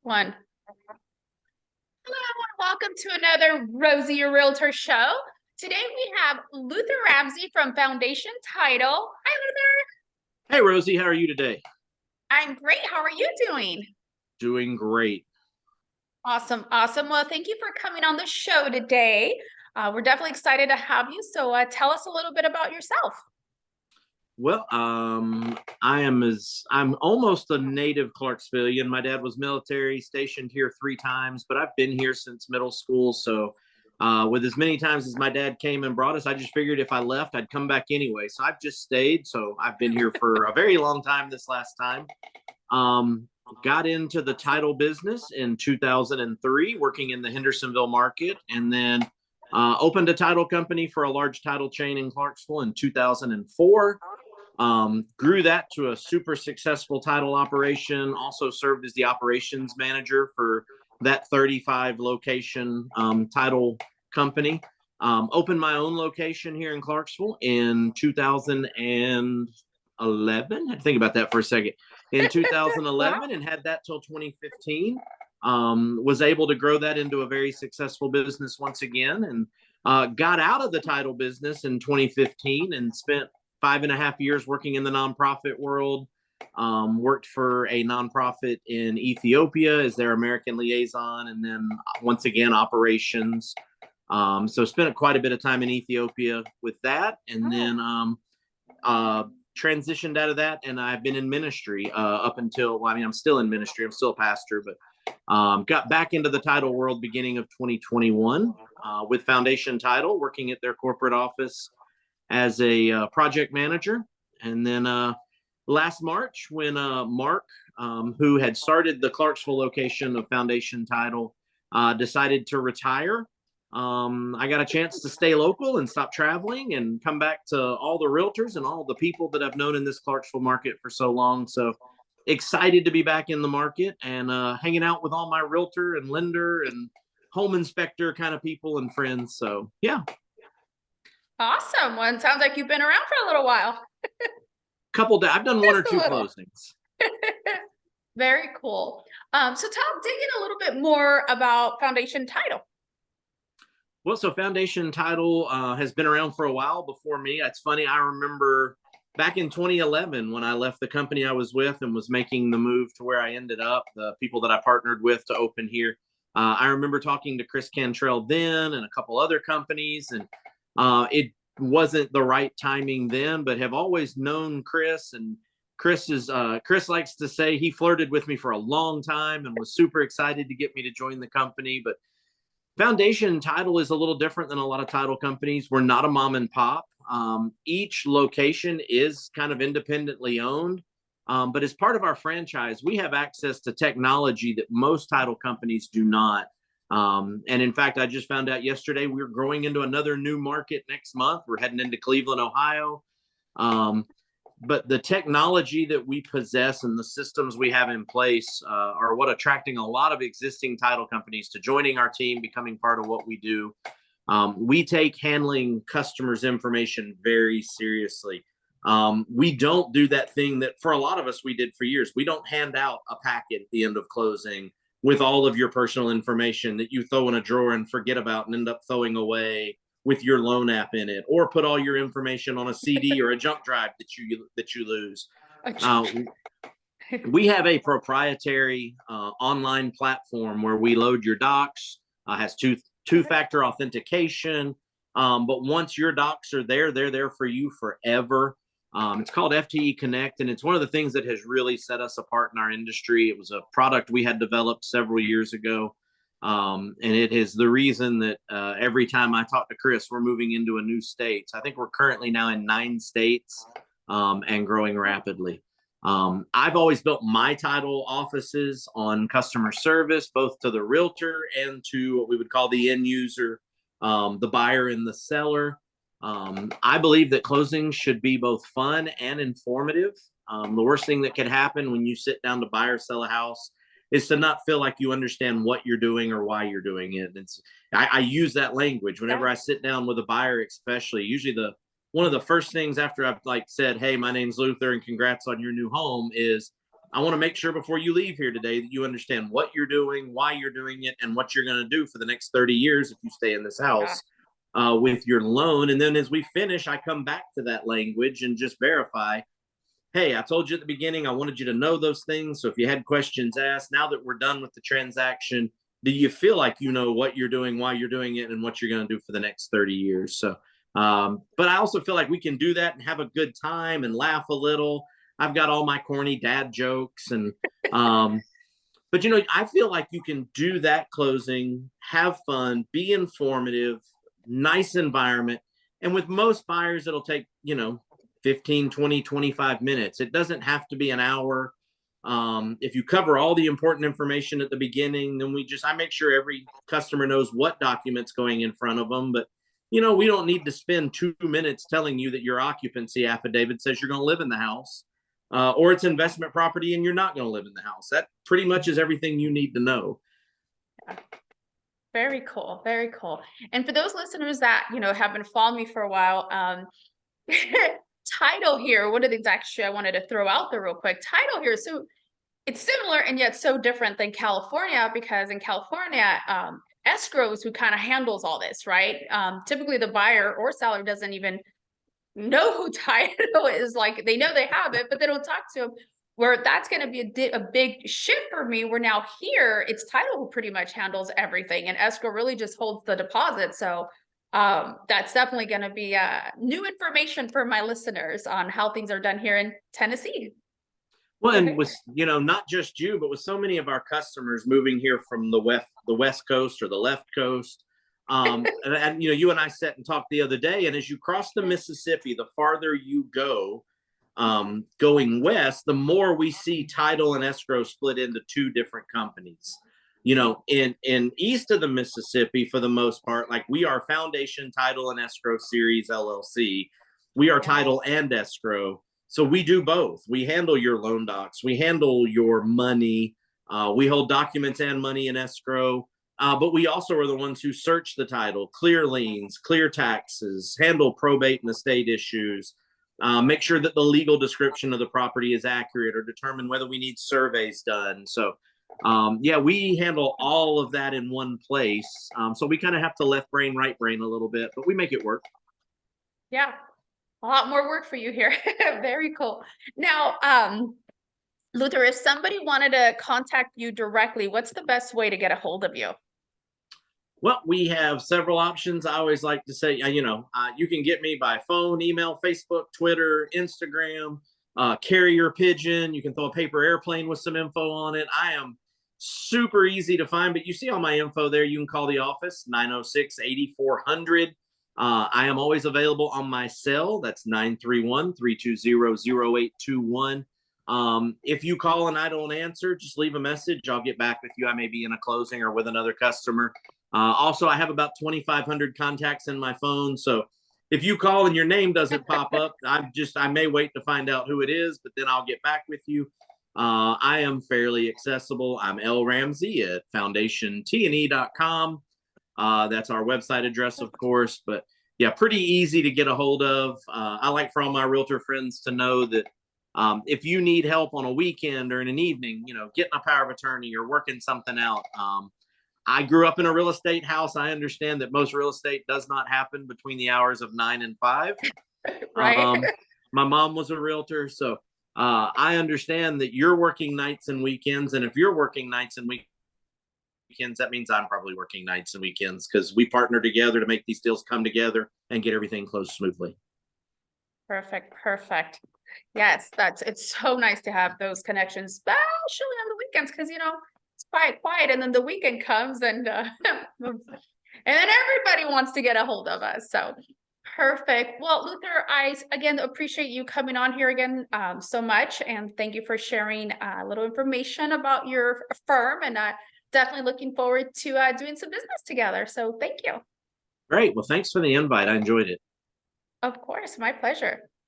One. Hello, and welcome to another Rosie Your Realtor show. Today we have Luther Ramsey from Foundation Title. Hi, Luther. Hey, Rosie, how are you today? I'm great. How are you doing? Doing great. Awesome, awesome. Well, thank you for coming on the show today. We're definitely excited to have you. So tell us a little bit about yourself. Well, I'm almost a native Clarksvillian. My dad was military, stationed here 3 times, but I've been here since middle school. So, with as many times as my dad came and brought us, I just figured if I left, I'd come back anyway. So I've just stayed. So I've been here for a very long time. This last time, um, got into the title business in 2003, working in the Hendersonville market, and then opened a title company for a large title chain in Clarksville in 2004. Grew that to a super successful title operation. Also served as the operations manager for that 35 location title company. Opened my own location here in Clarksville in 2011. I had to think about that for a second. In 2011, and had that till 2015. Was able to grow that into a very successful business once again, and got out of the title business in 2015 and spent 5.5 years working in the nonprofit world. Worked for a nonprofit in Ethiopia as their American liaison, and then once again operations. So spent quite a bit of time in Ethiopia with that, and then transitioned out of that, and I've been in ministry up until. Well, I mean, I'm still in ministry. I'm still a pastor, but got back into the title world beginning of 2021 with Foundation Title, working at their corporate office as a project manager. And then last March, when Mark, who had started the Clarksville location of Foundation Title, decided to retire, I got a chance to stay local and stop traveling and come back to all the realtors and all the people that I've known in this Clarksville market for so long. So excited to be back in the market and hanging out with all my realtor and lender and home inspector kind of people and friends. So yeah. Awesome. Well, it sounds like you've been around for a little while. I've done one or two closings. Very cool. So dig in a little bit more about Foundation Title. Well, so Foundation Title has been around for a while before me. It's funny, I remember back in 2011 when I left the company I was with and was making the move to where I ended up, the people that I partnered with to open here. I remember talking to Chris Cantrell then and a couple other companies, and it wasn't the right timing then, but have always known Chris. And Chris likes to say he flirted with me for a long time and was super excited to get me to join the company. But Foundation Title is a little different than a lot of title companies. We're not a mom and pop. Each location is kind of independently owned, but as part of our franchise, we have access to technology that most title companies do not. And in fact, I just found out yesterday we're growing into another new market next month. We're heading into Cleveland, Ohio. But the technology that we possess and the systems we have in place are what attracting a lot of existing title companies to joining our team, becoming part of what we do. We take handling customers' information very seriously. We don't do that thing that for a lot of us we did for years. We don't hand out a packet at the end of closing with all of your personal information that you throw in a drawer and forget about and end up throwing away with your loan app in it, or put all your information on a CD or a jump drive that you lose. We have a proprietary online platform where we load your docs. Has two-factor authentication, but once your docs are there, they're there for you forever. It's called FTE Connect, and it's one of the things that has really set us apart in our industry. It was a product we had developed several years ago. And it is the reason that every time I talk to Chris, we're moving into a new state. So I think we're currently now in 9 states and growing rapidly. I've always built my title offices on customer service, both to the realtor and to what we would call the end user, the buyer and the seller. I believe that closings should be both fun and informative. The worst thing that could happen when you sit down to buy or sell a house is to not feel like you understand what you're doing or why you're doing it. I use that language whenever I sit down with a buyer, especially. Usually one of the first things after I've said, "Hey, my name's Luther and congrats on your new home," is I want to make sure before you leave here today that you understand what you're doing, why you're doing it, and what you're going to do for the next 30 years if you stay in this Yeah. house with your loan. And then as we finish, I come back to that language and just verify, hey, I told you at the beginning, I wanted you to know those things. So if you had questions, ask. Now that we're done with the transaction, do you feel like you know what you're doing, why you're doing it, and what you're going to do for the next 30 years? So, but I also feel like we can do that and have a good time and laugh a little. I've got all my corny dad jokes but I feel like you can do that closing, have fun, be informative, nice environment. And with most buyers, it'll take, 15, 20, 25 minutes. It doesn't have to be an hour. If you cover all the important information at the beginning, then I make sure every customer knows what documents going in front of them. But, we don't need to spend 2 minutes telling you that your occupancy affidavit says you're going to live in the house. Or it's investment property and you're not going to live in the house. That pretty much is everything you need to know. Very cool. Very cool. And for those listeners that, have been following me for a while, title here, one of the things actually I wanted to throw out there real quick, title here. So it's similar and yet so different than California, because in California, escrow is who kind of handles all this, right? Typically the buyer or seller doesn't even know who title is. Like, they know they have it, but they don't talk to them. Where that's going to be a big shift for me, where now here it's title who pretty much handles everything, and escrow really just holds the deposit. So that's definitely going to be new information for my listeners on how things are done here in Tennessee. Well, and with not just you, but with so many of our customers moving here from the west coast or the left coast, and you and I sat and talked the other day, and as you cross the Mississippi, the farther you go, going west, the more we see title and escrow split into two different companies. In east of the Mississippi, for the most part, like, we are Foundation Title and Escrow Series LLC. We are title and escrow. So we do both. We handle your loan docs. We handle your money. We hold documents and money in escrow. But we also are the ones who search the title, clear liens, clear taxes, handle probate and estate issues, make sure that the legal description of the property is accurate, or determine whether we need surveys done. So we handle all of that in one place. So we kind of have to left brain, right brain a little bit, but we make it work. Yeah. A lot more work for you here. Very cool. Now, Luther, if somebody wanted to contact you directly, what's the best way to get a hold of you? Well, we have several options. I always like to say, you can get me by phone, email, Facebook, Twitter, Instagram, carrier pigeon. You can throw a paper airplane with some info on it. I am super easy to find, but you see all my info there. You can call the office, 906-8400. I am always available on my cell. That's 931-320-0821. If you call and I don't answer, just leave a message. I'll get back with you. I may be in a closing or with another customer. Also, I have about 2,500 contacts in my phone. So if you call and your name doesn't pop up, I may wait to find out who it is, but then I'll get back with you. I am fairly accessible. I'm L. Ramsey at foundationtne.com. That's our website address, of course, but yeah, pretty easy to get a hold of. I like for all my realtor friends to know that if you need help on a weekend or in an evening, getting a power of attorney or working something out. I grew up in a real estate house. I understand that most real estate does not happen between the hours of 9 and 5. Right. My mom was a realtor, so I understand that you're working nights and weekends. And if you're working nights and weekends, that means I'm probably working nights and weekends, because we partner together to make these deals come together and get everything closed smoothly. Perfect. Yes, it's so nice to have those connections, especially on the weekends, because it's quiet, and then the weekend comes, and and then everybody wants to get a hold of us. So perfect. Well, Luther, I again appreciate you coming on here again so much, and thank you for sharing a little information about your firm, and definitely looking forward to doing some business together. So thank you. Great. Well, thanks for the invite. I enjoyed it. Of course, my pleasure.